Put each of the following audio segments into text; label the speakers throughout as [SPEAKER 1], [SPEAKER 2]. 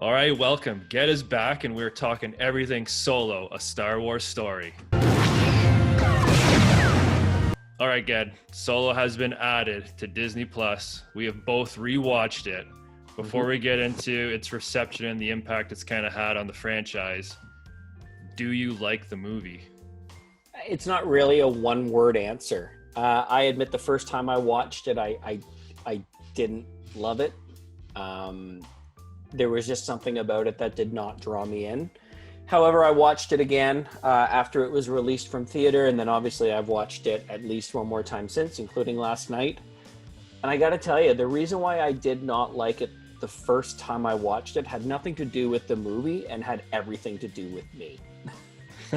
[SPEAKER 1] All right, welcome. Get us back, and we're talking everything Solo, a Star Wars story. All right, Ged. Solo has been added to Disney Plus. We have both rewatched it. Before we get into its reception and the impact it's kind of had on the franchise, do you like the movie?
[SPEAKER 2] It's not really a one-word answer. I admit the first time I watched it, I didn't love it. There was just something about it that did not draw me in. However, I watched it again after it was released from theater, and then obviously I've watched it at least one more time since, including last night. And I got to tell you, the reason why I did not like it the first time I watched it had nothing to do with the movie and had everything to do with me.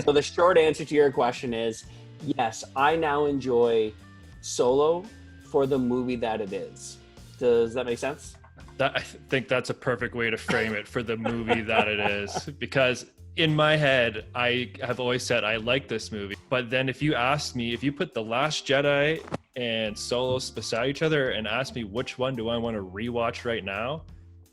[SPEAKER 2] So the short answer to your question is, yes, I now enjoy Solo for the movie that it is. Does that make sense?
[SPEAKER 1] I think that's a perfect way to frame it, for the movie that it is. Because in my head, I have always said I like this movie. But then if you put The Last Jedi and Solo beside each other and ask me which one do I want to rewatch right now,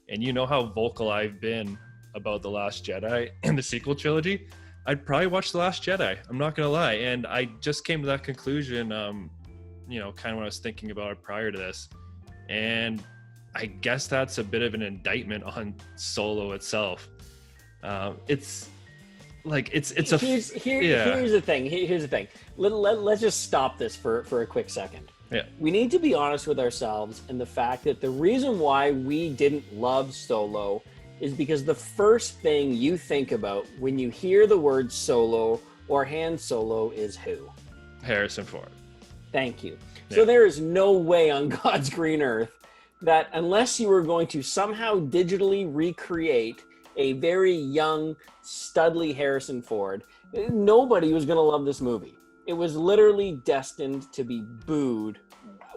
[SPEAKER 1] and you know how vocal I've been about The Last Jedi and the sequel trilogy, I'd probably watch The Last Jedi. I'm not going to lie. And I just came to that conclusion, kind of when I was thinking about it prior to this. And I guess that's a bit of an indictment on Solo itself. Here's
[SPEAKER 2] the thing. Let's just stop this for a quick second.
[SPEAKER 1] Yeah.
[SPEAKER 2] We need to be honest with ourselves and the fact that the reason why we didn't love Solo is because the first thing you think about when you hear the word Solo or Han Solo is who?
[SPEAKER 1] Harrison Ford.
[SPEAKER 2] Thank you.
[SPEAKER 1] Yeah.
[SPEAKER 2] So there is no way on God's green earth that unless you were going to somehow digitally recreate a very young, studly Harrison Ford, nobody was going to love this movie. It was literally destined to be booed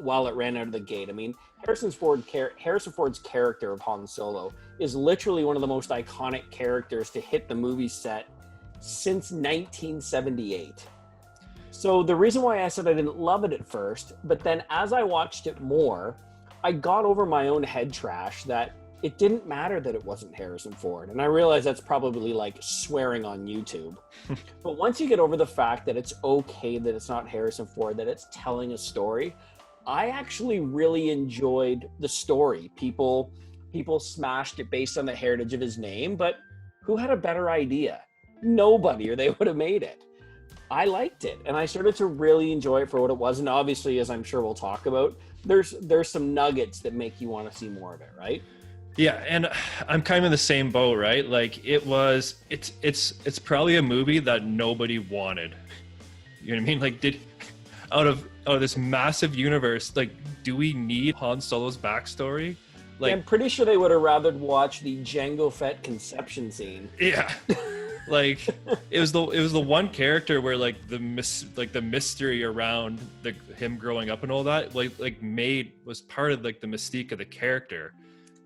[SPEAKER 2] while it ran out of the gate. I mean, Harrison Ford's character of Han Solo is literally one of the most iconic characters to hit the movie set since 1978. So the reason why I said I didn't love it at first, but then as I watched it more, I got over my own head trash that it didn't matter that it wasn't Harrison Ford. And I realize that's probably like swearing on YouTube. But once you get over the fact that it's okay that it's not Harrison Ford, that it's telling a story, I actually really enjoyed the story. People smashed it based on the heritage of his name, but who had a better idea? Nobody, or they would have made it. I liked it, and I started to really enjoy it for what it was. And obviously, as I'm sure we'll talk about, there's some nuggets that make you want to see more of it, right?
[SPEAKER 1] Yeah, and I'm kind of in the same boat, right? Like it's probably a movie that nobody wanted. You know what I mean? Like, out of this massive universe, like, do we need Han Solo's backstory? Like,
[SPEAKER 2] yeah, I'm pretty sure they would have rather watched the Jango Fett conception scene.
[SPEAKER 1] Yeah. Like it was the one character where like the mystery around him growing up and all that was part of like the mystique of the character.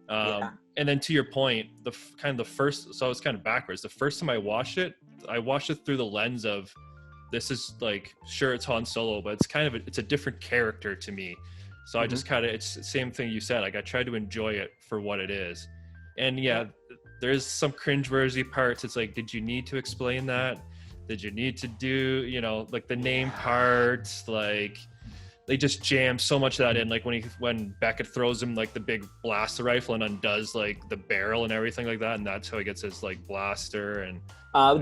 [SPEAKER 1] And then to your point, so I was kind of backwards. The first time I watched it through the lens of, this is like, sure, it's Han Solo, but it's a different character to me. So I just it's the same thing you said. Like, I tried to enjoy it for what it is. And there's some cringeworthy parts. It's like, did you need to explain that? Did you need to do, like the name parts? Like, they just jam so much of that in. Like when Beckett throws him like the big blaster rifle and undoes like the barrel and everything like that, and that's how he gets his like blaster. And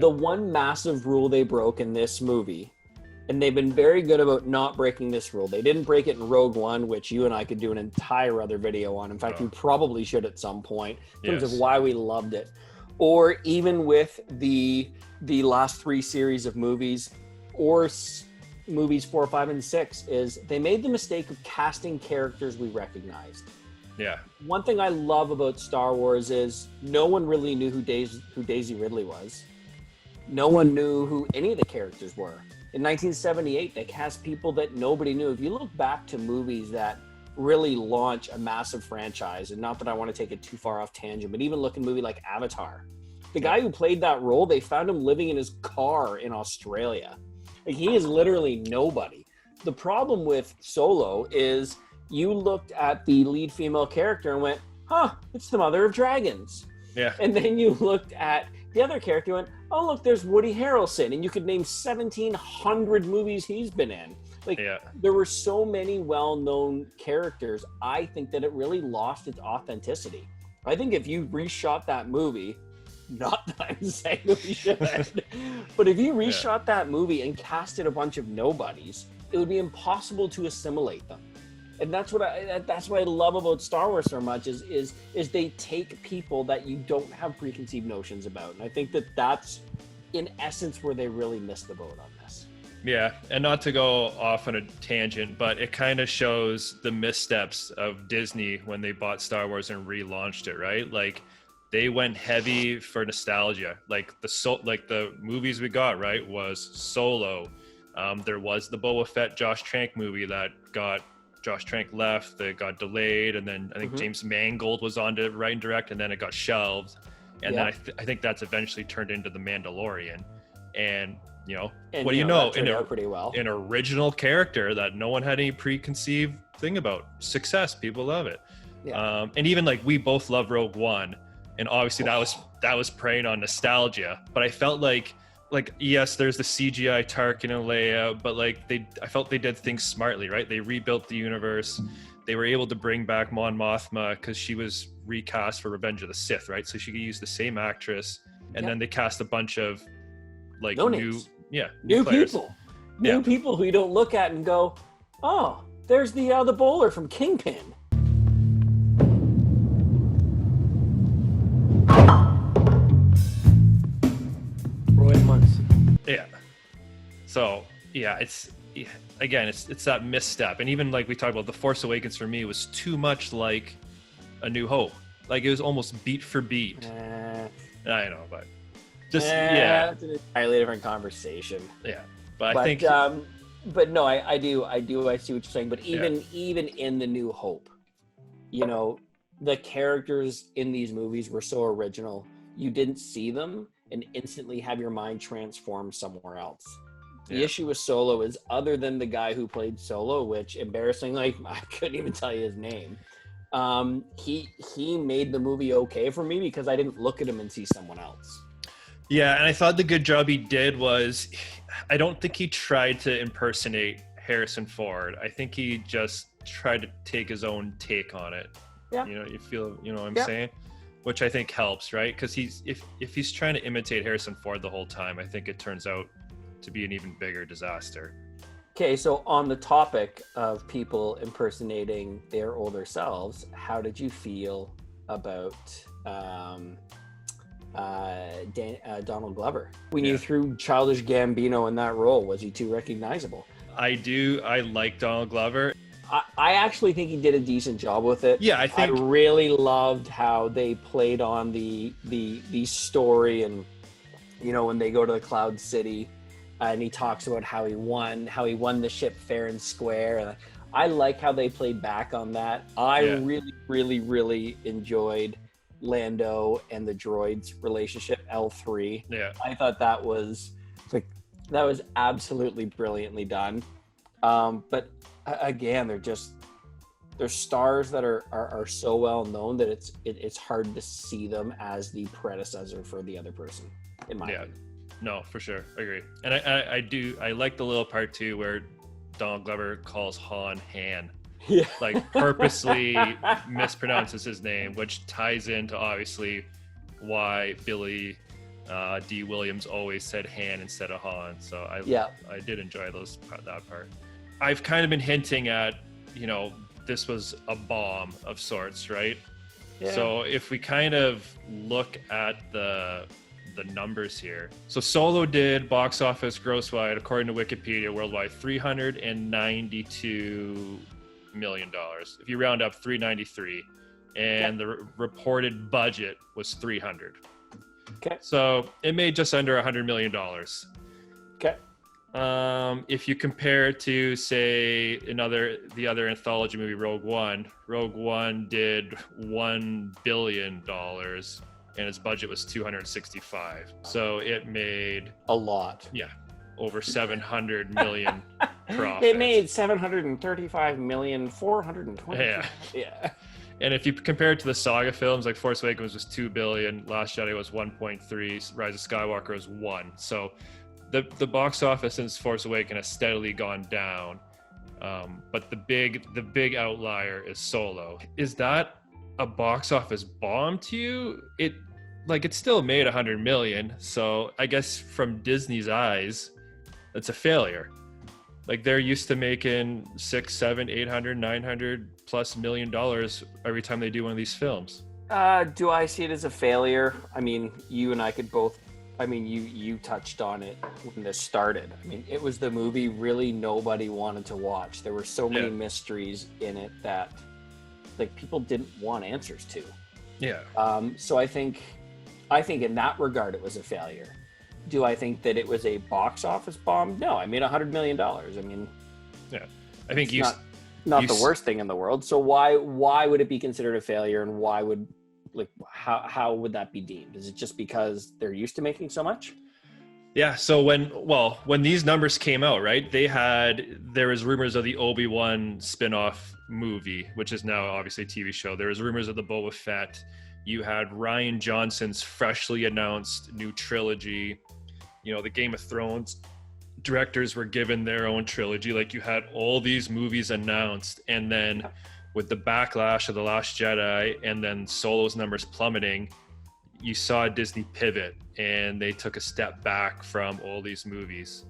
[SPEAKER 2] the one massive rule they broke in this movie, and they've been very good about not breaking this rule. They didn't break it in Rogue One, which you and I could do an entire other video on. In fact, we probably should at some point, in terms of why we loved it. Or even with the last three series of movies, or movies 4, 5, and 6, is they made the mistake of casting characters we recognized.
[SPEAKER 1] Yeah.
[SPEAKER 2] One thing I love about Star Wars is no one really knew who Daisy Ridley was. No one knew who any of the characters were. In 1978, they cast people that nobody knew. If you look back to movies that really launch a massive franchise, and not that I want to take it too far off tangent, but even look at a movie like Avatar. The guy who played that role, they found him living in his car in Australia. Like, he is literally nobody. The problem with Solo is you looked at the lead female character and went, it's the mother of dragons.
[SPEAKER 1] Yeah.
[SPEAKER 2] And then you looked at the other character and went, oh, look, there's Woody Harrelson. And you could name 1,700 movies he's been in. Like,
[SPEAKER 1] Yeah.
[SPEAKER 2] there were so many well-known characters. I think that it really lost its authenticity. I think if you reshot that movie, not that I'm saying that we should, but if you reshot that movie and casted a bunch of nobodies, it would be impossible to assimilate them. And that's what I love about Star Wars so much is they take people that you don't have preconceived notions about. And I think that that's in essence where they really missed the boat on this.
[SPEAKER 1] Yeah, and not to go off on a tangent, but it kind of shows the missteps of Disney when they bought Star Wars and relaunched it, right? Like, they went heavy for nostalgia. Like the movies we got, right, was Solo. There was the Boba Fett Josh Trank movie that got Josh Trank left, that got delayed, and then I think James Mangold was on to write and direct, and then it got shelved. And then I think that's eventually turned into The Mandalorian. And what do you know?
[SPEAKER 2] Pretty well.
[SPEAKER 1] An original character that no one had any preconceived thing about. Success, people love it.
[SPEAKER 2] Yeah.
[SPEAKER 1] And even like we both love Rogue One, and obviously that was preying on nostalgia. But I felt like yes, there's the CGI Tarkin and Leia, but I felt they did things smartly, right? They rebuilt the universe. They were able to bring back Mon Mothma because she was recast for Revenge of the Sith, right? So she could use the same actress, and then they cast a bunch of like new
[SPEAKER 2] people who you don't look at and go, oh, there's the bowler from Kingpin. Roy Munson.
[SPEAKER 1] Yeah. So yeah, it's that misstep, and even like we talked about, The Force Awakens for me was too much like A New Hope. Like, it was almost beat for beat. I know, but just
[SPEAKER 2] it's an entirely different conversation.
[SPEAKER 1] Yeah, but I think,
[SPEAKER 2] but no, I see what you're saying. But even in The New Hope, the characters in these movies were so original. You didn't see them and instantly have your mind transform somewhere else. The issue with Solo is, other than the guy who played Solo, which embarrassingly I couldn't even tell you his name, he made the movie okay for me because I didn't look at him and see someone else.
[SPEAKER 1] Yeah, and I thought the good job he did was, I don't think he tried to impersonate Harrison Ford. I think he just tried to take his own take on it.
[SPEAKER 2] Yeah.
[SPEAKER 1] You feel, what I'm saying? Which I think helps, right? Because if he's trying to imitate Harrison Ford the whole time, I think it turns out to be an even bigger disaster.
[SPEAKER 2] Okay, so on the topic of people impersonating their older selves, how did you feel about Donald Glover? When you threw Childish Gambino in that role, was he too recognizable?
[SPEAKER 1] I like Donald Glover.
[SPEAKER 2] I actually think he did a decent job with it.
[SPEAKER 1] Yeah, I
[SPEAKER 2] really loved how they played on the story, and when they go to the Cloud City, and he talks about how he won the ship fair and square. And I like how they played back on that. I really, really, really enjoyed Lando and the droid's relationship, L3.
[SPEAKER 1] Yeah,
[SPEAKER 2] I thought that was absolutely brilliantly done. But again, they're stars that are so well known that it's hard to see them as the predecessor for the other person, in my opinion.
[SPEAKER 1] No, for sure, I agree. And I like the little part too where Donald Glover calls Han Han.
[SPEAKER 2] Yeah.
[SPEAKER 1] Like, purposely mispronounces his name, which ties into obviously why Billy D. Williams always said Han instead of Han. So I did enjoy that part. I've kind of been hinting at, this was a bomb of sorts, right? Yeah. So if we kind of look at the numbers here. So Solo did box office gross wide, according to Wikipedia, worldwide $392 million. If you round up, 393, and the reported budget was 300.
[SPEAKER 2] Okay.
[SPEAKER 1] So it made just under $100 million.
[SPEAKER 2] Okay.
[SPEAKER 1] If you compare it to, say, the other anthology movie, Rogue One did $1 billion, and its budget was 265. So it made
[SPEAKER 2] a lot.
[SPEAKER 1] Yeah, over 700 million profit.
[SPEAKER 2] It made 735,420.
[SPEAKER 1] Yeah.
[SPEAKER 2] Yeah.
[SPEAKER 1] And if you compare it to the saga films, like Force Awakens was 2 billion, Last Jedi was 1.3, Rise of Skywalker was 1. So the box office since Force Awakens has steadily gone down. But the big outlier is Solo. Is that a box office bomb to you? It still made 100 million. So I guess from Disney's eyes, it's a failure. Like they're used to making 600, 700, 800, 900 plus $1 million every time they do one of these films.
[SPEAKER 2] Do I see it as a failure? I mean, you and I could both. I mean, you touched on it when this started. I mean, it was the movie really nobody wanted to watch. There were so many mysteries in it that like people didn't want answers to.
[SPEAKER 1] Yeah.
[SPEAKER 2] So I think in that regard it was a failure. Do I think that it was a box office bomb? No, I made $100 million. I mean,
[SPEAKER 1] yeah, I think
[SPEAKER 2] not the worst thing in the world. So why would it be considered a failure, and why would how would that be deemed? Is it just because they're used to making so much?
[SPEAKER 1] Yeah. So when these numbers came out, right, there was rumors of the Obi-Wan spin-off movie, which is now obviously a TV show. There was rumors of the Boba Fett. You had Rian Johnson's freshly announced new trilogy. You know, the Game of Thrones directors were given their own trilogy. Like you had all these movies announced, and then with the backlash of The Last Jedi and then Solo's numbers plummeting, you saw Disney pivot and they took a step back from all these movies.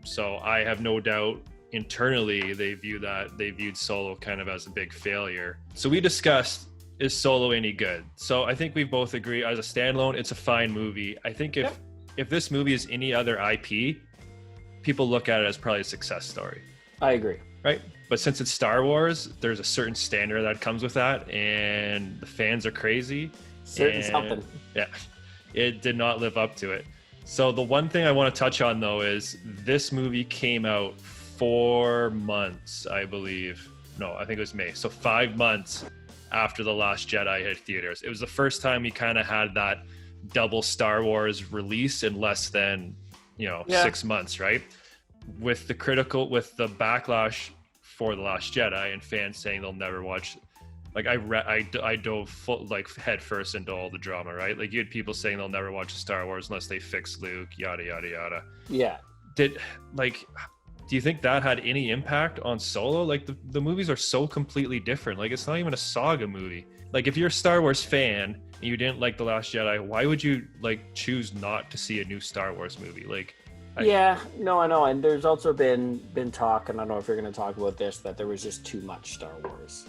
[SPEAKER 1] So I have no doubt internally they viewed Solo kind of as a big failure. So we discussed, is Solo any good? So I think we both agree as a standalone, it's a fine movie. I think if this movie is any other IP, people look at it as probably a success story.
[SPEAKER 2] I agree.
[SPEAKER 1] Right? But since it's Star Wars, there's a certain standard that comes with that, and the fans are crazy.
[SPEAKER 2] Something.
[SPEAKER 1] Yeah, it did not live up to it. So the one thing I want to touch on, though, is this movie came out 4 months, I believe. No, I think it was May. So 5 months after The Last Jedi hit theaters. It was the first time we kind of had that double Star Wars release in less than 6 months, right? With the backlash for The Last Jedi and fans saying they'll never watch, like I dove head first into all the drama, right? Like you had people saying they'll never watch Star Wars unless they fix Luke, yada yada yada.
[SPEAKER 2] Yeah.
[SPEAKER 1] Do you think that had any impact on Solo? Like the movies are so completely different. Like it's not even a saga movie. Like if you're a Star Wars fan and you didn't like The Last Jedi, why would you choose not to see a new Star Wars movie?
[SPEAKER 2] Yeah, no, I know. And there's also been talk, and I don't know if you're going to talk about this, that there was just too much Star Wars.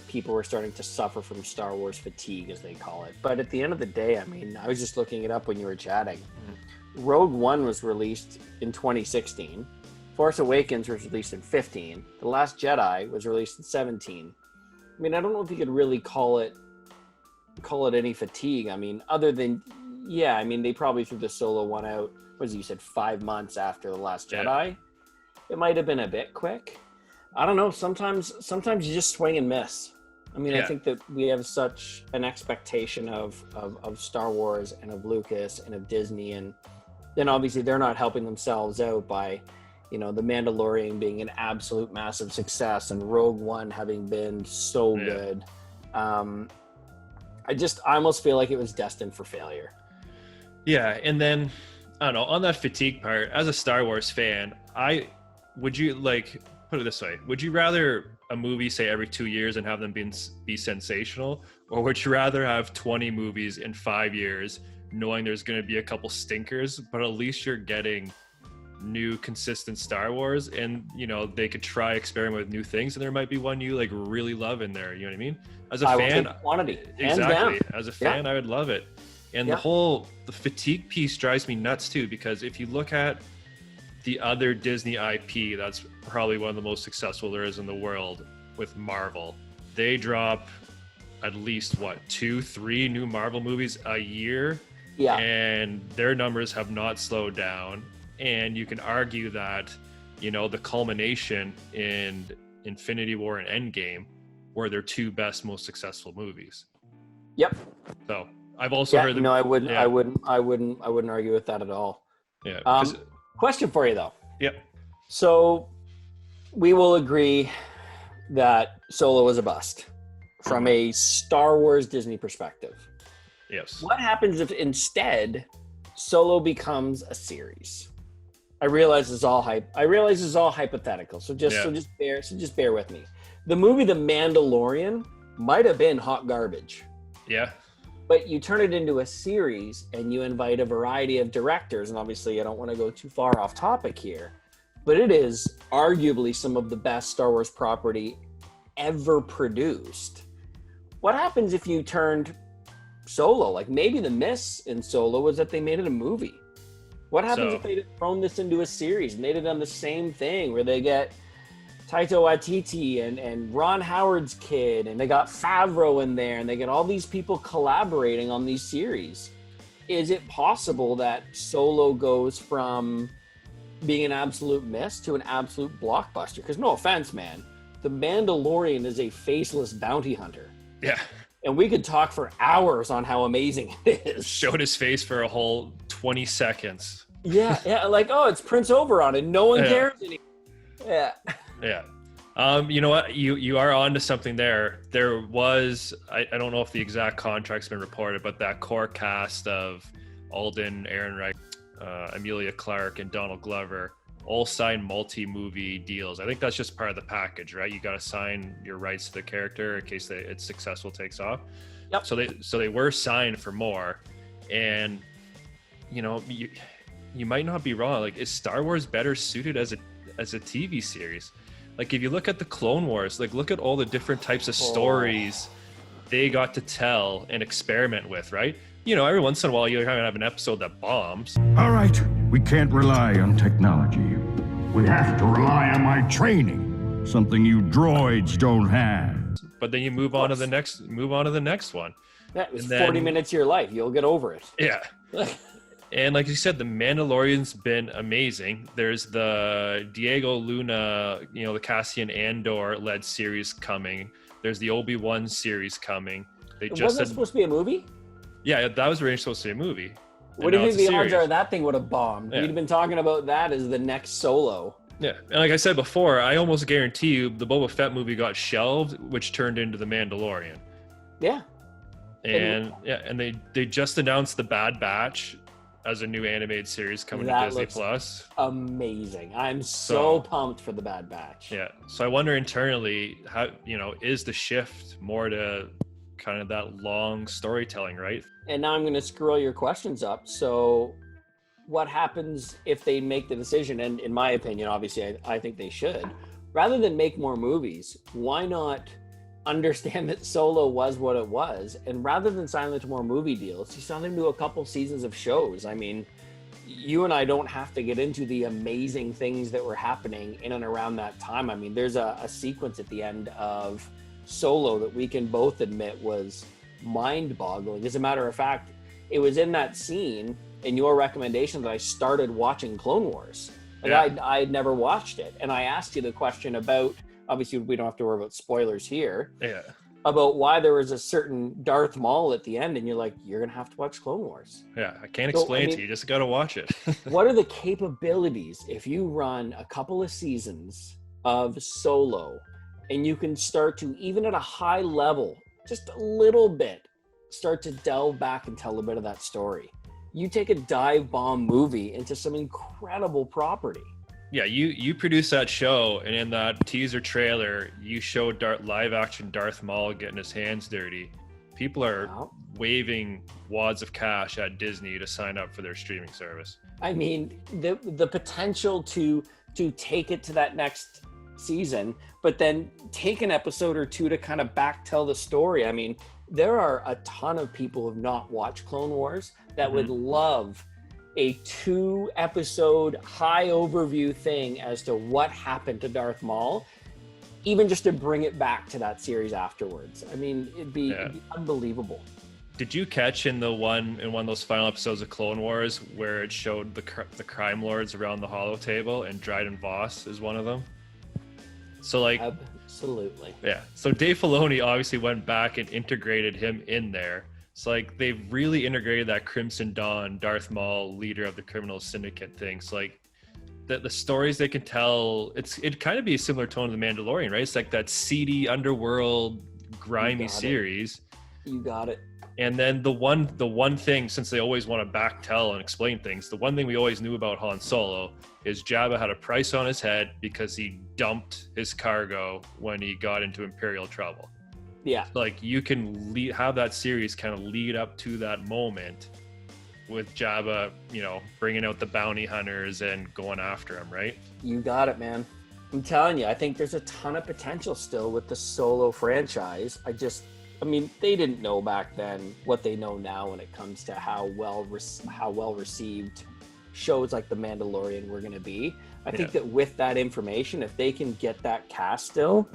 [SPEAKER 2] People were starting to suffer from Star Wars fatigue, as they call it. But at the end of the day, I mean, I was just looking it up when you were chatting. Rogue One was released in 2016. Force Awakens was released in 15. The Last Jedi was released in 17. I mean, I don't know if you could really call it any fatigue. I mean, other than, I mean, they probably threw the Solo one out, you said 5 months after The Last Jedi. Yeah. It might have been a bit quick. I don't know. Sometimes you just swing and miss. I mean, I think that we have such an expectation of Star Wars and of Lucas and of Disney, and then obviously they're not helping themselves out by, The Mandalorian being an absolute massive success and Rogue One having been so good. I almost feel like it was destined for failure.
[SPEAKER 1] Yeah, and then I don't know, on that fatigue part, as a Star Wars fan, put it this way, would you rather a movie say every 2 years and have them be sensational, or would you rather have 20 movies in 5 years knowing there's going to be a couple stinkers, but at least you're getting new consistent Star Wars, and they could try experiment with new things, and there might be one you really love in there, you know what I mean? As a fan,
[SPEAKER 2] will take quantity.
[SPEAKER 1] Exactly. As a fan, I would love it. And the fatigue piece drives me nuts too, because if you look at the other Disney IP, that's probably one of the most successful there is in the world with Marvel. They drop at least 2-3 new Marvel movies a year. Yeah. And their numbers have not slowed down. And you can argue that, the culmination in Infinity War and Endgame were their two best, most successful movies.
[SPEAKER 2] Yep.
[SPEAKER 1] So I've also heard.
[SPEAKER 2] I wouldn't argue with that at all.
[SPEAKER 1] Yeah.
[SPEAKER 2] Question for you though.
[SPEAKER 1] Yep.
[SPEAKER 2] So we will agree that Solo was a bust from a Star Wars Disney perspective.
[SPEAKER 1] Yes.
[SPEAKER 2] What happens if instead Solo becomes a series? I realize it's all hype. I realize it's all hypothetical. So just bear with me. The movie The Mandalorian might have been hot garbage.
[SPEAKER 1] Yeah.
[SPEAKER 2] But you turn it into a series and you invite a variety of directors, and obviously I don't want to go too far off topic here, but it is arguably some of the best Star Wars property ever produced. What happens if you turned Solo? Like maybe the miss in Solo was that they made it a movie. What happens if they'd thrown this into a series and they'd have done the same thing where they get Taika Waititi and Ron Howard's kid, and they got Favreau in there, and they get all these people collaborating on these series? Is it possible that Solo goes from being an absolute miss to an absolute blockbuster? Because no offense, man, The Mandalorian is a faceless bounty hunter.
[SPEAKER 1] Yeah.
[SPEAKER 2] And we could talk for hours on how amazing it is.
[SPEAKER 1] Showed his face for a whole 20 seconds.
[SPEAKER 2] Yeah, like, oh, it's Prince Oberon, and no one cares anymore. Yeah.
[SPEAKER 1] Yeah. You know what? You are onto something there. There was, I don't know if the exact contract's been reported, but that core cast of Alden Ehrenreich, Emilia Clarke, and Donald Glover all signed multi-movie deals. I think that's just part of the package, right? You got to sign your rights to the character in case it's successful, takes off.
[SPEAKER 2] Yep.
[SPEAKER 1] So they were signed for more, and you know, you might not be wrong. Like, is Star Wars better suited as a TV series? Like, if you look at the Clone Wars, like, look at all the different types of stories they got to tell and experiment with, right? You know, every once in a while, you're going to have an episode that bombs.
[SPEAKER 3] All right, we can't rely on technology. We have to rely on my training, something you droids don't have.
[SPEAKER 1] But then you move on to the next one.
[SPEAKER 2] That was 40 minutes of your life. You'll get over it.
[SPEAKER 1] Yeah. And like you said, The Mandalorian's been amazing. There's the Diego Luna, you know, the Cassian Andor-led series coming. There's the Obi-Wan series coming.
[SPEAKER 2] Wasn't it supposed to be a movie?
[SPEAKER 1] Yeah, that was originally supposed to be a movie.
[SPEAKER 2] What do you think the odds are that thing would have bombed? Yeah. We'd have been talking about that as the next Solo.
[SPEAKER 1] Yeah, and like I said before, I almost guarantee you the Boba Fett movie got shelved, which turned into The Mandalorian.
[SPEAKER 2] Yeah.
[SPEAKER 1] And they just announced The Bad Batch as a new animated series coming to Disney Plus.
[SPEAKER 2] Amazing. I'm so pumped for The Bad Batch.
[SPEAKER 1] Yeah. So I wonder internally, how, you know, is the shift more to kind of that long storytelling, right?
[SPEAKER 2] And now I'm going to screw all your questions up. So what happens if they make the decision? And in my opinion, obviously, I think they should. Rather than make more movies, why not understand that Solo was what it was, and rather than sign them to more movie deals, you sign them to a couple seasons of shows? I mean, you and I don't have to get into the amazing things that were happening in and around that time. I mean, there's a sequence at the end of Solo that we can both admit was mind-boggling. As a matter of fact, it was in that scene in your recommendation that I started watching Clone Wars. Like, I had never watched it, and I asked you the question about, obviously we don't have to worry about spoilers here, about why there was a certain Darth Maul at the end, and you're like, you're gonna have to watch Clone Wars.
[SPEAKER 1] Yeah, I can't explain it to you, just gotta watch it.
[SPEAKER 2] What are the capabilities if you run a couple of seasons of Solo, and you can start to, even at a high level, just a little bit, start to delve back and tell a bit of that story? You take a dive bomb movie into some incredible property.
[SPEAKER 1] Yeah, you produce that show, and in that teaser trailer, you show live action Darth Maul getting his hands dirty. People are waving wads of cash at Disney to sign up for their streaming service.
[SPEAKER 2] I mean, the potential to take it to that next season, but then take an episode or two to kind of back tell the story. I mean, there are a ton of people who have not watched Clone Wars that would love a 2-episode high overview thing as to what happened to Darth Maul, even just to bring it back to that series afterwards. I mean, it'd be unbelievable.
[SPEAKER 1] Did you catch in one of those final episodes of Clone Wars where it showed the crime lords around the holo table, and Dryden Voss is one of them? So like,
[SPEAKER 2] absolutely.
[SPEAKER 1] Yeah. So Dave Filoni obviously went back and integrated him in there. It's like they've really integrated that Crimson Dawn, Darth Maul, leader of the criminal syndicate thing. So like, the stories they can tell, it'd kind of be a similar tone to The Mandalorian, right? It's like that seedy underworld, grimy series.
[SPEAKER 2] You got it.
[SPEAKER 1] And then the one thing, since they always want to backtell and explain things, the one thing we always knew about Han Solo is Jabba had a price on his head because he dumped his cargo when he got into Imperial trouble.
[SPEAKER 2] Yeah.
[SPEAKER 1] Like, you can have that series kind of lead up to that moment with Jabba, you know, bringing out the bounty hunters and going after him, right?
[SPEAKER 2] You got it, man. I'm telling you, I think there's a ton of potential still with the Solo franchise. I mean, they didn't know back then what they know now when it comes to how well received shows like The Mandalorian were going to be. I think that with that information, if they can get that cast still,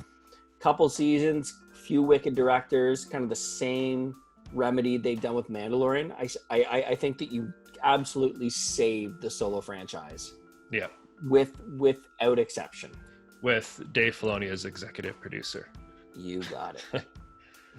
[SPEAKER 2] couple seasons, few wicked directors, kind of the same remedy they've done with Mandalorian, I think that you absolutely saved the Solo franchise.
[SPEAKER 1] Yeah.
[SPEAKER 2] Without exception.
[SPEAKER 1] With Dave Filoni as executive producer.
[SPEAKER 2] You got it.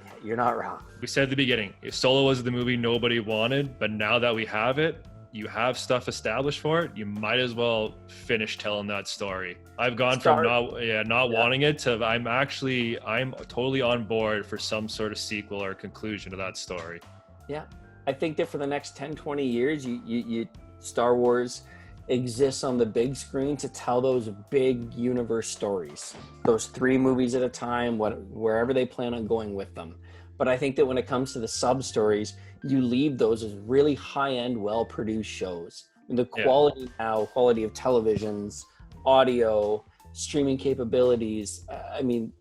[SPEAKER 2] Yeah, you're not wrong.
[SPEAKER 1] We said at the beginning, if Solo was the movie nobody wanted, but now that we have it, you have stuff established for it, you might as well finish telling that story. I've gone from not wanting it to I'm totally on board for some sort of sequel or conclusion to that story. Yeah.
[SPEAKER 2] I think that for the next 10, 20 years, you Star Wars exists on the big screen to tell those big universe stories, those 3 movies at a time, wherever they plan on going with them. But I think that when it comes to the sub stories, you leave those as really high-end, well-produced shows. And the quality quality of televisions, audio, streaming capabilities, I mean,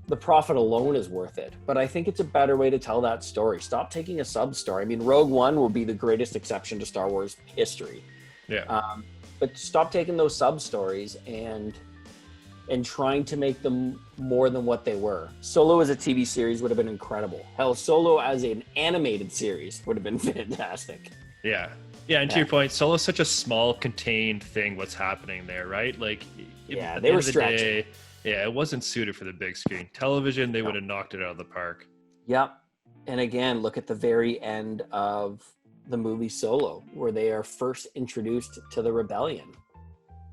[SPEAKER 2] the profit alone is worth it. But I think it's a better way to tell that story. Stop taking a sub story. I mean, Rogue One will be the greatest exception to Star Wars history.
[SPEAKER 1] Yeah.
[SPEAKER 2] But stop taking those sub stories and trying to make them more than what they were. Solo as a TV series would have been incredible. Hell, Solo as an animated series would have been fantastic.
[SPEAKER 1] Yeah. Yeah, and to your point, Solo's such a small, contained thing, what's happening there, right? Like,
[SPEAKER 2] they were stretching.
[SPEAKER 1] It wasn't suited for the big screen. Television, they would have knocked it out of the park.
[SPEAKER 2] Yep. And again, look at the very end of the movie Solo, where they are first introduced to the rebellion.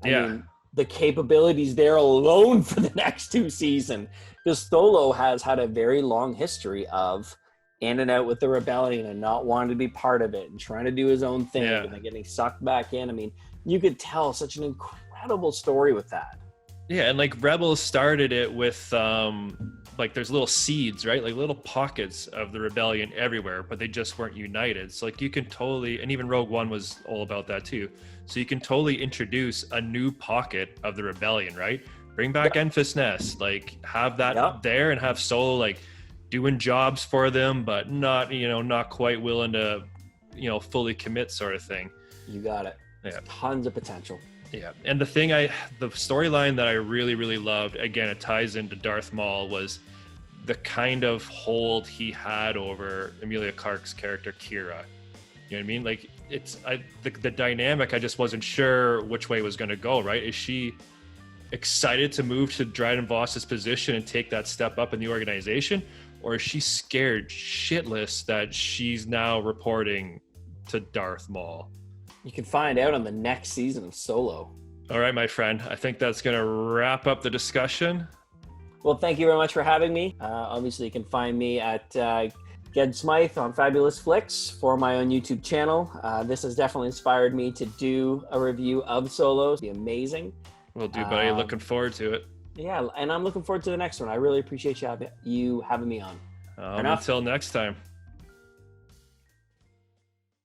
[SPEAKER 2] I mean, the capabilities there alone for the next 2 seasons, because Solo has had a very long history of in and out with the rebellion and not wanting to be part of it and trying to do his own thing and then getting sucked back in. I mean, you could tell such an incredible story with that.
[SPEAKER 1] Yeah, and like Rebels started it with like there's little seeds, right? Like little pockets of the rebellion everywhere, but they just weren't united. So like you can totally, and even Rogue One was all about that too. So you can totally introduce a new pocket of the rebellion, right? Bring back Enfys Nest, like have that there and have Solo like doing jobs for them, but not, not quite willing to, fully commit sort of thing.
[SPEAKER 2] You got it. Yeah. Tons of potential.
[SPEAKER 1] Yeah. And the storyline that I really, really loved, again, it ties into Darth Maul, was the kind of hold he had over Emilia Clarke's character, Kira. You know what I mean? Like the dynamic, I just wasn't sure which way it was going to go, right? Is she excited to move to Dryden Voss's position and take that step up in the organization? Or is she scared shitless that she's now reporting to Darth Maul?
[SPEAKER 2] You can find out on the next season of Solo.
[SPEAKER 1] All right, my friend. I think that's going to wrap up the discussion.
[SPEAKER 2] Well, thank you very much for having me. Obviously, you can find me at Ged Smythe on Fabulous Flicks for my own YouTube channel. This has definitely inspired me to do a review of Solo. It'll be amazing.
[SPEAKER 1] Will do, buddy. Looking forward to it.
[SPEAKER 2] Yeah, and I'm looking forward to the next one. I really appreciate you having me on.
[SPEAKER 1] Until next time.